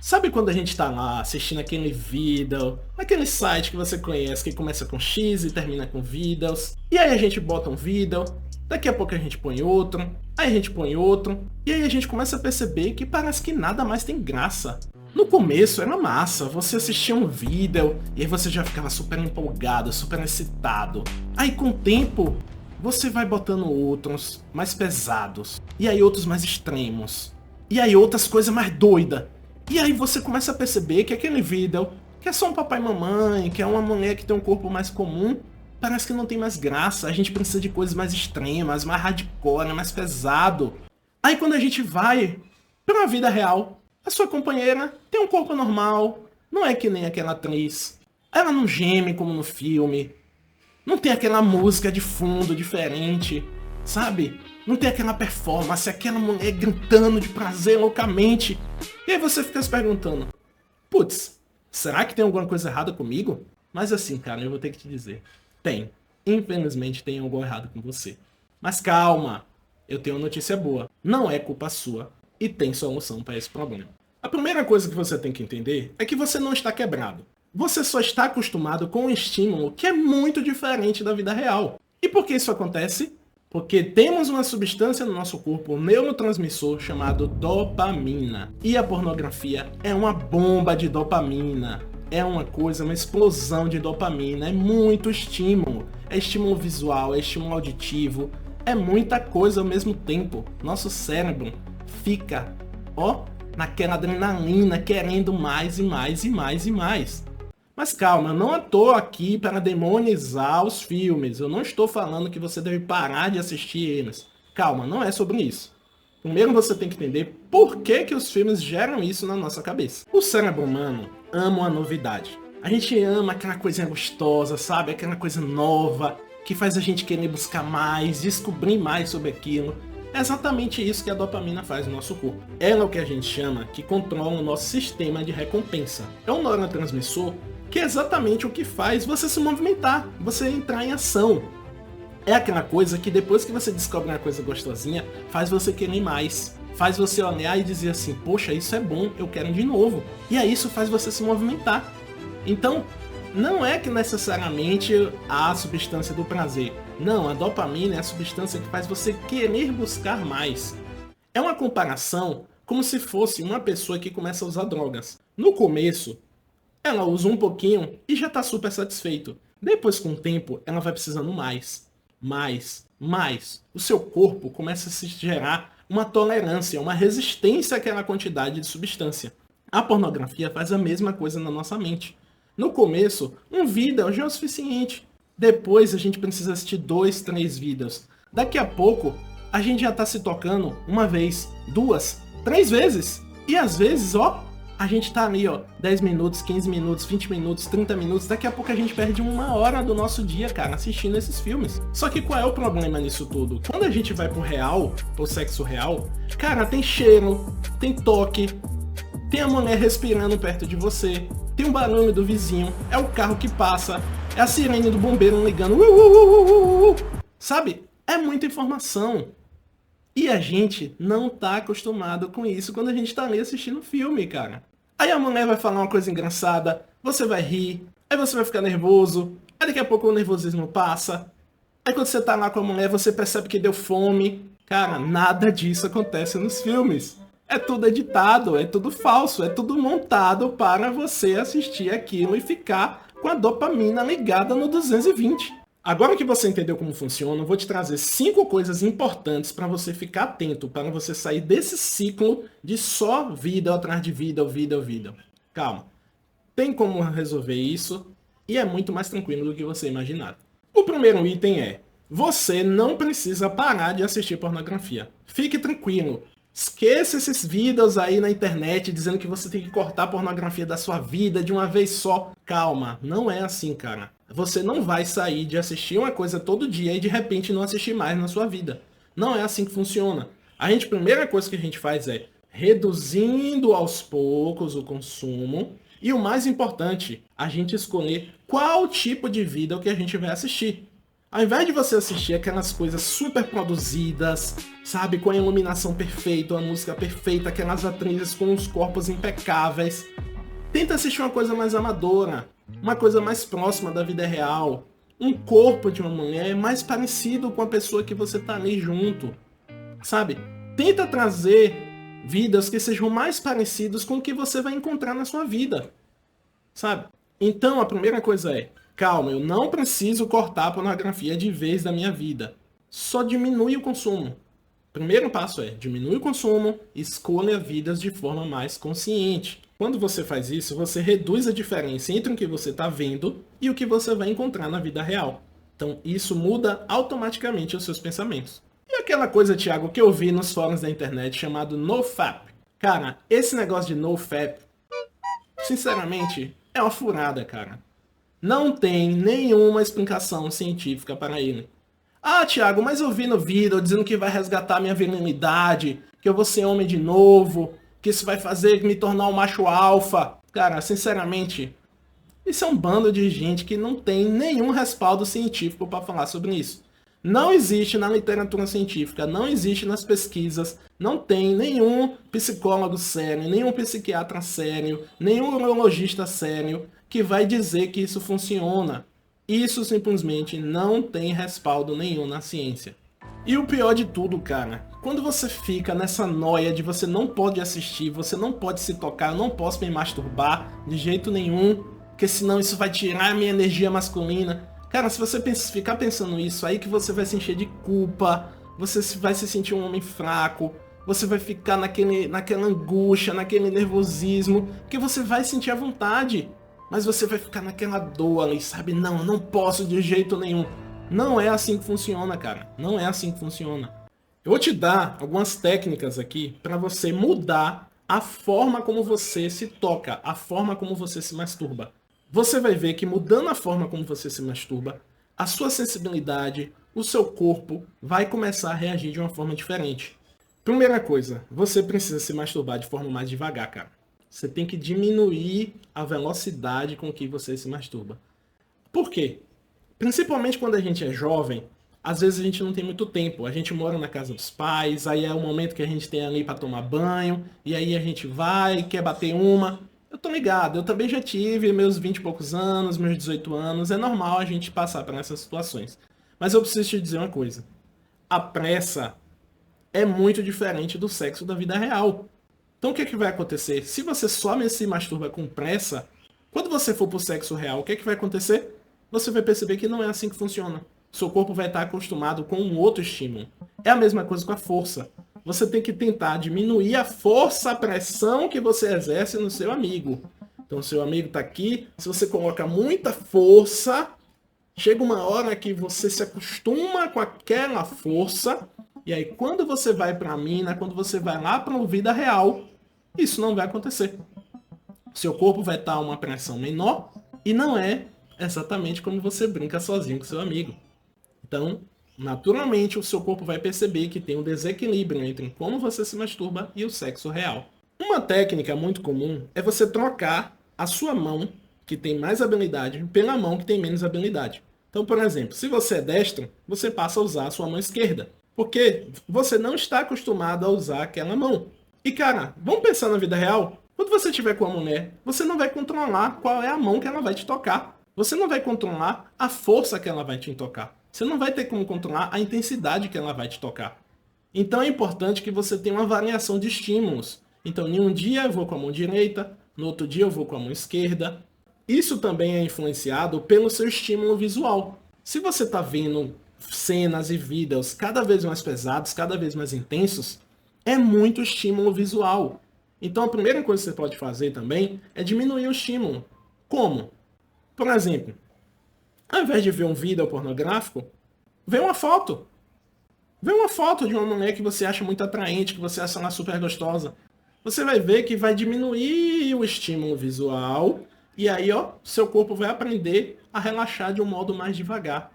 Sabe quando a gente tá lá assistindo aquele vídeo, aquele site que você conhece que começa com X e termina com vídeos, e aí a gente bota um vídeo, daqui a pouco a gente põe outro, aí a gente põe outro, e aí a gente começa a perceber que parece que nada mais tem graça. No começo era massa, você assistia um vídeo e aí você já ficava super empolgado, super excitado. Aí com o tempo, você vai botando outros mais pesados, e aí outros mais extremos, e aí outras coisas mais doidas. E aí você começa a perceber que aquele vídeo, que é só um papai e mamãe, que é uma mulher que tem um corpo mais comum, parece que não tem mais graça, a gente precisa de coisas mais extremas, mais hardcore, mais pesado. Aí quando a gente vai para uma vida real, a sua companheira tem um corpo normal, não é que nem aquela atriz, ela não geme como no filme, não tem aquela música de fundo diferente, sabe? Não tem aquela performance, aquela mulher gritando de prazer loucamente. E aí você fica se perguntando, putz, será que tem alguma coisa errada comigo? Mas assim, cara, eu vou ter que te dizer, tem. Infelizmente tem algo errado com você. Mas calma, eu tenho uma notícia boa. Não é culpa sua e tem solução para esse problema. A primeira coisa que você tem que entender é que você não está quebrado. Você só está acostumado com um estímulo que é muito diferente da vida real. E por que isso acontece? Porque temos uma substância no nosso corpo, um neurotransmissor chamado dopamina. E a pornografia é uma bomba de dopamina. É uma coisa, uma explosão de dopamina. É muito estímulo. É estímulo visual, é estímulo auditivo. É muita coisa ao mesmo tempo. Nosso cérebro fica, naquela adrenalina, querendo mais e mais e mais e mais. Mas calma, eu não estou aqui para demonizar os filmes. Eu não estou falando que você deve parar de assistir eles. Calma, não é sobre isso. Primeiro você tem que entender por que os filmes geram isso na nossa cabeça. O cérebro humano ama uma novidade. A gente ama aquela coisinha gostosa, sabe? Aquela coisa nova, que faz a gente querer buscar mais, descobrir mais sobre aquilo. É exatamente isso que a dopamina faz no nosso corpo. Ela é o que a gente chama que controla o nosso sistema de recompensa. É um neurotransmissor que é exatamente o que faz você se movimentar, você entrar em ação. É aquela coisa que depois que você descobre uma coisa gostosinha, faz você querer mais. Faz você olhar e dizer assim, poxa, isso é bom, eu quero de novo. E aí isso faz você se movimentar. Então, não é que necessariamente a substância do prazer. Não, a dopamina é a substância que faz você querer buscar mais. É uma comparação como se fosse uma pessoa que começa a usar drogas. No começo, ela usa um pouquinho e já está super satisfeito. Depois, com o tempo, ela vai precisando mais, mais, mais. O seu corpo começa a se gerar uma tolerância, uma resistência àquela quantidade de substância. A pornografia faz a mesma coisa na nossa mente. No começo, um vídeo já é o suficiente. Depois, a gente precisa assistir 2, 3 vídeos. Daqui a pouco, a gente já está se tocando uma vez, 2, 3 vezes. E às vezes, a gente tá ali, 10 minutos, 15 minutos, 20 minutos, 30 minutos, daqui a pouco a gente perde 1 hora do nosso dia, cara, assistindo esses filmes. Só que qual é o problema nisso tudo? Quando a gente vai pro real, pro sexo real, cara, tem cheiro, tem toque, tem a mulher respirando perto de você, tem um barulho do vizinho, é o carro que passa, é a sirene do bombeiro ligando, sabe? É muita informação. E a gente não tá acostumado com isso quando a gente tá ali assistindo filme, cara. Aí a mulher vai falar uma coisa engraçada, você vai rir, aí você vai ficar nervoso, aí daqui a pouco o nervosismo passa. Aí quando você tá lá com a mulher, você percebe que deu fome. Cara, nada disso acontece nos filmes. É tudo editado, é tudo falso, é tudo montado para você assistir aquilo e ficar com a dopamina ligada no 220. Agora que você entendeu como funciona, eu vou te trazer 5 coisas importantes para você ficar atento, para você sair desse ciclo de só vídeo atrás de vídeo, vídeo. Calma. Tem como resolver isso e é muito mais tranquilo do que você imaginar. O primeiro item é, você não precisa parar de assistir pornografia. Fique tranquilo. Esqueça esses vídeos aí na internet dizendo que você tem que cortar a pornografia da sua vida de uma vez só. Calma, não é assim, cara. Você não vai sair de assistir uma coisa todo dia e de repente não assistir mais na sua vida. Não é assim que funciona. A primeira coisa que a gente faz é reduzindo aos poucos o consumo e o mais importante, a gente escolher qual tipo de vídeo que a gente vai assistir. Ao invés de você assistir aquelas coisas super produzidas, sabe, com a iluminação perfeita, a música perfeita, aquelas atrizes com os corpos impecáveis, tenta assistir uma coisa mais amadora, uma coisa mais próxima da vida real. Um corpo de uma mulher é mais parecido com a pessoa que você tá ali junto, sabe? Tenta trazer vidas que sejam mais parecidos com o que você vai encontrar na sua vida, sabe? Então a primeira coisa é, calma, eu não preciso cortar a pornografia de vez da minha vida. Só diminui o consumo. Primeiro passo é, diminui o consumo, escolha vidas de forma mais consciente. Quando você faz isso, você reduz a diferença entre o que você está vendo e o que você vai encontrar na vida real. Então isso muda automaticamente os seus pensamentos. E aquela coisa, Thiago, que eu vi nos fóruns da internet chamado NoFap. Cara, esse negócio de NoFap, sinceramente, é uma furada, cara. Não tem nenhuma explicação científica para ele. Ah, Thiago, mas eu vi no vídeo dizendo que vai resgatar minha virilidade, que eu vou ser homem de novo, que isso vai fazer me tornar um macho alfa. Cara, sinceramente, isso é um bando de gente que não tem nenhum respaldo científico para falar sobre isso. Não existe na literatura científica, não existe nas pesquisas, não tem nenhum psicólogo sério, nenhum psiquiatra sério, nenhum urologista sério que vai dizer que isso funciona. Isso simplesmente não tem respaldo nenhum na ciência. E o pior de tudo, cara, quando você fica nessa noia de você não pode assistir, você não pode se tocar, eu não posso me masturbar de jeito nenhum, porque senão isso vai tirar a minha energia masculina. Cara, se você ficar pensando isso, aí que você vai se encher de culpa, você vai se sentir um homem fraco, você vai ficar naquela angústia, naquele nervosismo, porque você vai sentir a vontade, mas você vai ficar naquela dor ali, sabe? Não, eu não posso de jeito nenhum. Não é assim que funciona, cara. Não é assim que funciona. Eu vou te dar algumas técnicas aqui para você mudar a forma como você se toca, a forma como você se masturba. Você vai ver que mudando a forma como você se masturba, a sua sensibilidade, o seu corpo vai começar a reagir de uma forma diferente. Primeira coisa, você precisa se masturbar de forma mais devagar, cara. Você tem que diminuir a velocidade com que você se masturba. Por quê? Principalmente quando a gente é jovem, às vezes a gente não tem muito tempo. A gente mora na casa dos pais, aí é o momento que a gente tem ali para tomar banho, e aí a gente vai, quer bater uma. Eu tô ligado, eu também já tive meus 20 e poucos anos, meus 18 anos, é normal a gente passar por essas situações. Mas eu preciso te dizer uma coisa. A pressa é muito diferente do sexo da vida real. Então o que é que vai acontecer? Se você só se masturba com pressa, quando você for pro sexo real, o que é que vai acontecer? Você vai perceber que não é assim que funciona. Seu corpo vai estar acostumado com um outro estímulo. É a mesma coisa com a força. Você tem que tentar diminuir a força, a pressão que você exerce no seu amigo. Então, seu amigo está aqui, se você coloca muita força, chega uma hora que você se acostuma com aquela força, e aí quando você vai para a mina, quando você vai lá para a vida real, isso não vai acontecer. Seu corpo vai estar uma pressão menor, e não é exatamente como você brinca sozinho com seu amigo. Então, naturalmente, o seu corpo vai perceber que tem um desequilíbrio entre como você se masturba e o sexo real. Uma técnica muito comum é você trocar a sua mão, que tem mais habilidade, pela mão que tem menos habilidade. Então, por exemplo, se você é destro, você passa a usar a sua mão esquerda, porque você não está acostumado a usar aquela mão. E cara, vamos pensar na vida real? Quando você estiver com a mulher, você não vai controlar qual é a mão que ela vai te tocar. Você não vai controlar a força que ela vai te tocar. Você não vai ter como controlar a intensidade que ela vai te tocar. Então é importante que você tenha uma variação de estímulos. Então, em um dia eu vou com a mão direita, no outro dia eu vou com a mão esquerda. Isso também é influenciado pelo seu estímulo visual. Se você está vendo cenas e vídeos cada vez mais pesados, cada vez mais intensos, é muito estímulo visual. Então a primeira coisa que você pode fazer também é diminuir o estímulo. Como? Por exemplo, ao invés de ver um vídeo pornográfico, vê uma foto. Vê uma foto de uma mulher que você acha muito atraente, que você acha ela super gostosa. Você vai ver que vai diminuir o estímulo visual e aí, ó, seu corpo vai aprender a relaxar de um modo mais devagar,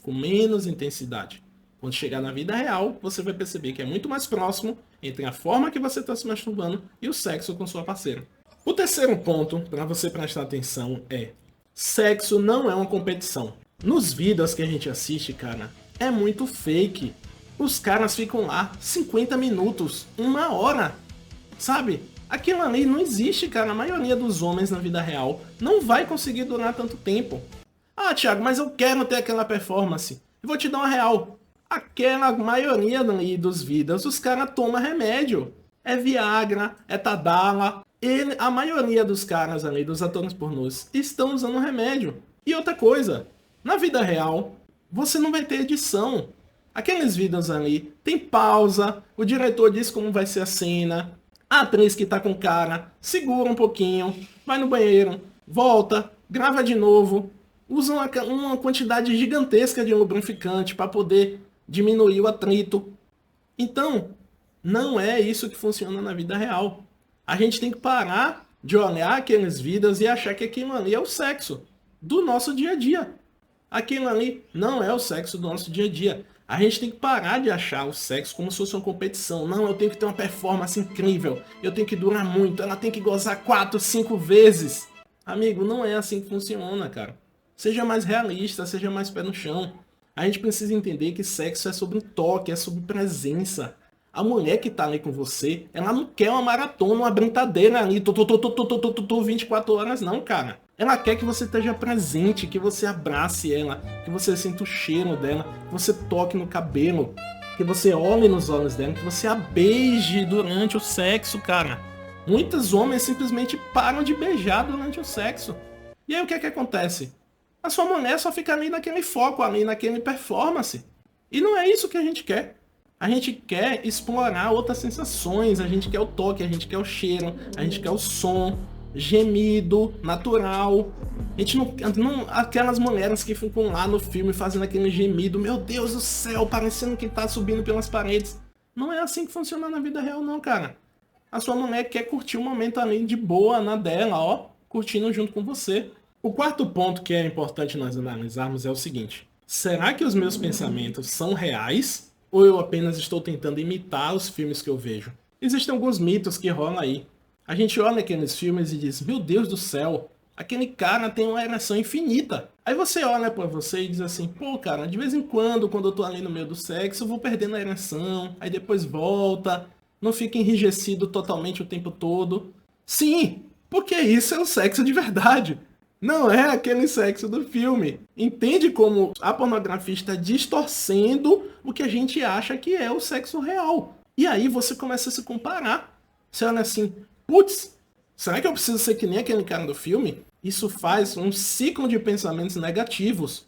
com menos intensidade. Quando chegar na vida real, você vai perceber que é muito mais próximo entre a forma que você está se masturbando e o sexo com sua parceira. O terceiro ponto para você prestar atenção é: sexo não é uma competição. Nos vídeos que a gente assiste, cara, é muito fake. Os caras ficam lá 50 minutos, 1 hora, sabe? Aquilo ali não existe, cara. A maioria dos homens na vida real não vai conseguir durar tanto tempo. Ah, Thiago, mas eu quero ter aquela performance. Eu vou te dar uma real. Aquela maioria ali dos vídeos, os caras tomam remédio. É Viagra, é Tadala. A maioria dos caras ali, dos atores pornôs, estão usando remédio. E outra coisa, na vida real, você não vai ter edição. Aqueles vídeos ali, tem pausa, o diretor diz como vai ser a cena, a atriz que tá com cara, segura um pouquinho, vai no banheiro, volta, grava de novo, usa uma quantidade gigantesca de lubrificante para poder diminuir o atrito. Então, não é isso que funciona na vida real. A gente tem que parar de olhar aqueles vídeos e achar que aquilo ali é o sexo do nosso dia a dia. Aquilo ali não é o sexo do nosso dia a dia. A gente tem que parar de achar o sexo como se fosse uma competição. Não, eu tenho que ter uma performance incrível. Eu tenho que durar muito. Ela tem que gozar 4, 5 vezes. Amigo, não é assim que funciona, cara. Seja mais realista, seja mais pé no chão. A gente precisa entender que sexo é sobre toque, é sobre presença. A mulher que tá ali com você, ela não quer uma maratona, uma brincadeira ali, 24 horas não, cara. Ela quer que você esteja presente, que você abrace ela, que você sinta o cheiro dela, que você toque no cabelo, que você olhe nos olhos dela, que você a beije durante o sexo, cara. Muitos homens simplesmente param de beijar durante o sexo. E aí o que é que acontece? A sua mulher só fica ali naquele foco, ali naquele performance. E não é isso que a gente quer. A gente quer explorar outras sensações, a gente quer o toque, a gente quer o cheiro, a gente quer o som, gemido, natural. A gente não aquelas mulheres que ficam lá no filme fazendo aquele gemido, meu Deus do céu, parecendo que tá subindo pelas paredes. Não é assim que funciona na vida real não, cara. A sua mulher quer curtir um momento ali de boa na dela, ó, curtindo junto com você. O quarto ponto que é importante nós analisarmos é o seguinte: será que os meus pensamentos são reais? Ou eu apenas estou tentando imitar os filmes que eu vejo? Existem alguns mitos que rolam aí. A gente olha aqueles filmes e diz, meu Deus do céu, aquele cara tem uma ereção infinita. Aí você olha pra você e diz assim, pô cara, de vez em quando eu tô ali no meio do sexo, eu vou perdendo a ereção, aí depois volta, não fica enrijecido totalmente o tempo todo. Sim, porque isso é o sexo de verdade. Não é aquele sexo do filme. Entende como a pornografia está distorcendo o que a gente acha que é o sexo real. E aí você começa a se comparar. Você olha assim, putz, será que eu preciso ser que nem aquele cara do filme? Isso faz um ciclo de pensamentos negativos,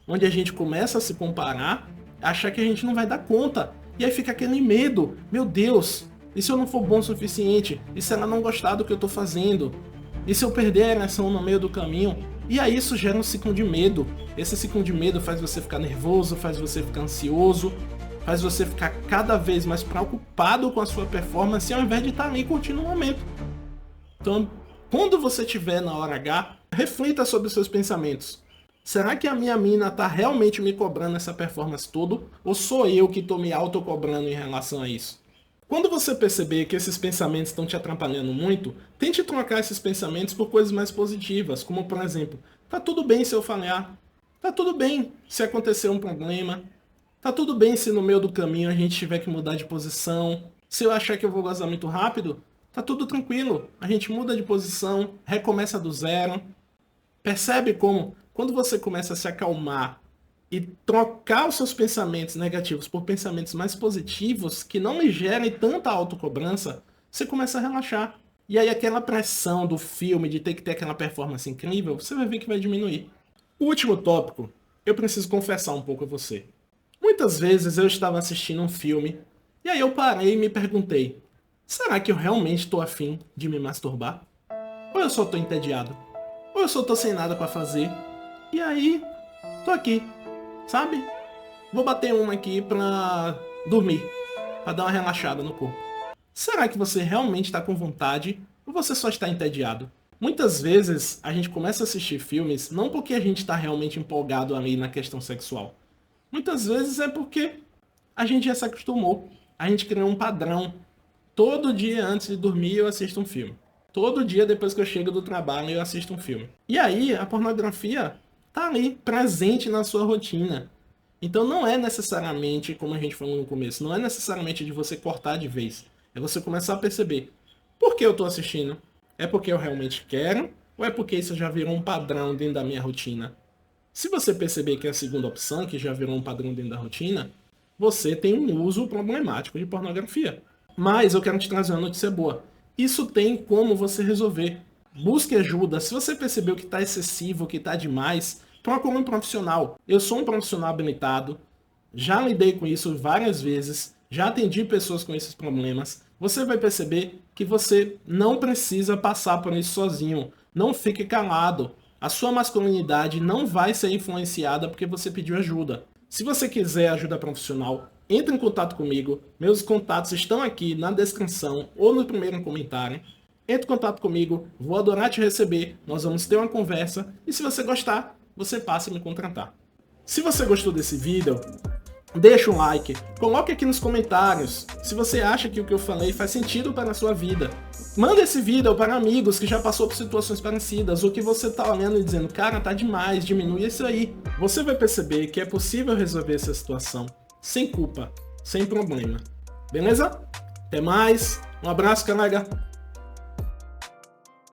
onde a gente começa a se comparar, achar que a gente não vai dar conta. E aí fica aquele medo, meu Deus, e se eu não for bom o suficiente? E se ela não gostar do que eu estou fazendo? E se eu perder a ereção no meio do caminho? E aí isso gera um ciclo de medo. Esse ciclo de medo faz você ficar nervoso, faz você ficar ansioso, faz você ficar cada vez mais preocupado com a sua performance ao invés de estar ali curtindo o momento. Então, quando você estiver na hora H, reflita sobre os seus pensamentos. Será que a minha mina está realmente me cobrando essa performance toda? Ou sou eu que estou me autocobrando em relação a isso? Quando você perceber que esses pensamentos estão te atrapalhando muito, tente trocar esses pensamentos por coisas mais positivas, como por exemplo, tá tudo bem se eu falhar, tá tudo bem se acontecer um problema, tá tudo bem se no meio do caminho a gente tiver que mudar de posição, se eu achar que eu vou gozar muito rápido, tá tudo tranquilo, a gente muda de posição, recomeça do zero. Percebe como, quando você começa a se acalmar e trocar os seus pensamentos negativos por pensamentos mais positivos, que não lhe gerem tanta autocobrança, você começa a relaxar. E aí aquela pressão do filme de ter que ter aquela performance incrível, você vai ver que vai diminuir. O último tópico, eu preciso confessar um pouco a você. Muitas vezes eu estava assistindo um filme, e aí eu parei e me perguntei, será que eu realmente estou afim de me masturbar? Ou eu só estou entediado? Ou eu só estou sem nada para fazer? E aí, tô aqui. Sabe? Vou bater uma aqui pra dormir, pra dar uma relaxada no corpo. Será que você realmente está com vontade ou você só está entediado? Muitas vezes a gente começa a assistir filmes não porque a gente está realmente empolgado ali na questão sexual. Muitas vezes é porque a gente já se acostumou. A gente criou um padrão. Todo dia antes de dormir eu assisto um filme. Todo dia depois que eu chego do trabalho eu assisto um filme. E aí a pornografia tá ali, presente na sua rotina. Então não é necessariamente, como a gente falou no começo, não é necessariamente de você cortar de vez. É você começar a perceber, por que eu tô assistindo? É porque eu realmente quero? Ou é porque isso já virou um padrão dentro da minha rotina? Se você perceber que é a segunda opção, que já virou um padrão dentro da rotina, você tem um uso problemático de pornografia. Mas eu quero te trazer uma notícia boa. Isso tem como você resolver. Busque ajuda. Se você percebeu que está excessivo, que está demais, procure um profissional. Eu sou um profissional habilitado, já lidei com isso várias vezes, já atendi pessoas com esses problemas. Você vai perceber que você não precisa passar por isso sozinho. Não fique calado. A sua masculinidade não vai ser influenciada porque você pediu ajuda. Se você quiser ajuda profissional, entre em contato comigo. Meus contatos estão aqui na descrição ou no primeiro comentário. Entre em contato comigo, vou adorar te receber, nós vamos ter uma conversa e se você gostar, você passa a me contratar. Se você gostou desse vídeo, deixa um like, coloque aqui nos comentários se você acha que o que eu falei faz sentido para a sua vida. Manda esse vídeo para amigos que já passou por situações parecidas, ou que você tá olhando e dizendo, cara, tá demais, diminui isso aí. Você vai perceber que é possível resolver essa situação sem culpa, sem problema. Beleza? Até mais, um abraço, colega.